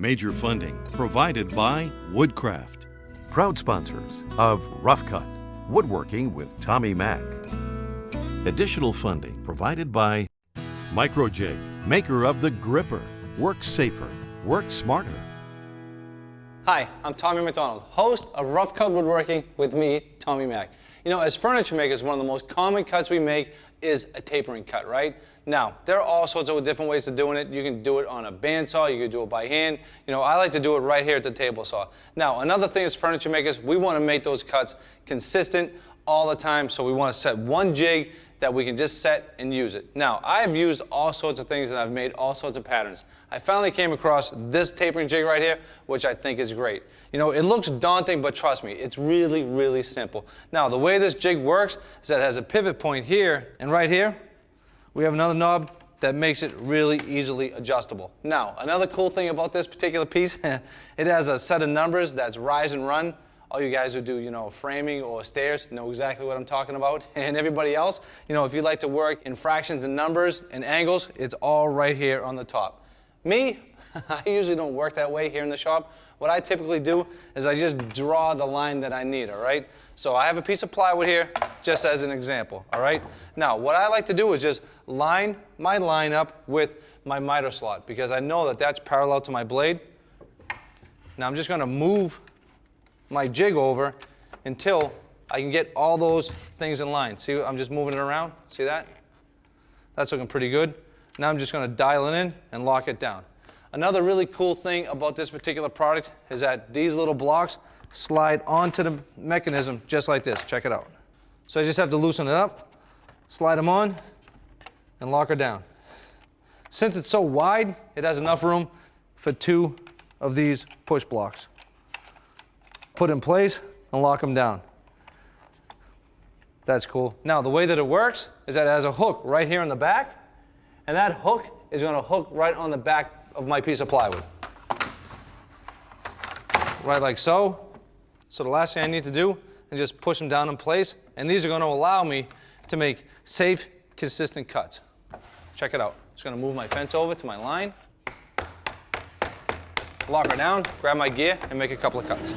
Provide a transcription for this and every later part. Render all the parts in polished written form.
Major funding provided by WOODCRAFT. Proud sponsors of Rough Cut, Woodworking with Tommy Mac. Additional funding provided by MICROJIG, maker of the gripper. Work safer, work smarter. Hi, I'm Tommy McDonald, host of Rough Cut Woodworking with me, Tommy Mac. You know, as furniture makers, one of the most common cuts we make is a tapering cut, right? Now, there are all sorts of different ways of doing it. You can do it on a bandsaw, you can do it by hand. You know, I like to do it right here at the table saw. Now, another thing as furniture makers, we want to make those cuts consistent all the time, so we want to set one jig that we can just set and use it. Now, I've used all sorts of things and I've made all sorts of patterns. I finally came across this tapering jig right here, which I think is great. You know, it looks daunting, but trust me, it's really, really simple. Now, the way this jig works is that it has a pivot point here, and right here, we have another knob that makes it really easily adjustable. Now, another cool thing about this particular piece, it has a set of numbers that's rise and run. All you guys who do, you know, framing or stairs know exactly what I'm talking about. And everybody else, you know, if you like to work in fractions and numbers and angles, it's all right here on the top. Me, I usually don't work that way here in the shop. What I typically do is I just draw the line that I need, all right? So I have a piece of plywood here, just as an example, all right? Now, what I like to do is just line my line up with my miter slot, because I know that that's parallel to my blade. Now I'm just gonna move my jig over until I can get all those things in line. See, I'm just moving it around. See that? That's looking pretty good. Now I'm just going to dial it in and lock it down. Another really cool thing about this particular product is that these little blocks slide onto the mechanism just like this. Check it out. So I just have to loosen it up, slide them on, and lock her down. Since it's so wide, it has enough room for 2 of these push blocks. Put in place and lock them down. That's cool. Now, the way that it works is that it has a hook right here in the back, and that hook is going to hook right on the back of my piece of plywood. Right like so. So the last thing I need to do is just push them down in place, and these are going to allow me to make safe, consistent cuts. Check it out. Just going to move my fence over to my line, lock her down, grab my gear, and make a couple of cuts.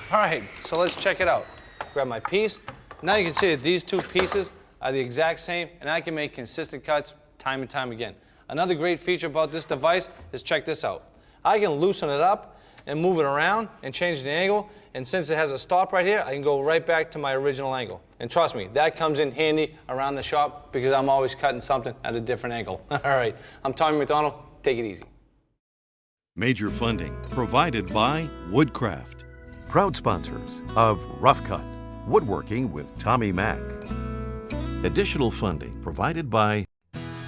All right, so let's check it out. Grab my piece. Now you can see that these 2 pieces are the exact same, and I can make consistent cuts time and time again. Another great feature about this device is, check this out. I can loosen it up and move it around and change the angle, and since it has a stop right here, I can go right back to my original angle. And trust me, that comes in handy around the shop because I'm always cutting something at a different angle. All right, I'm Tommy McDonald. Take it easy. Major funding provided by WOODCRAFT. Proud sponsors of Rough Cut, Woodworking with Tommy Mac. Additional funding provided by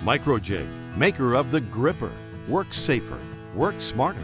MICROJIG, maker of the gripper. Work safer, work smarter.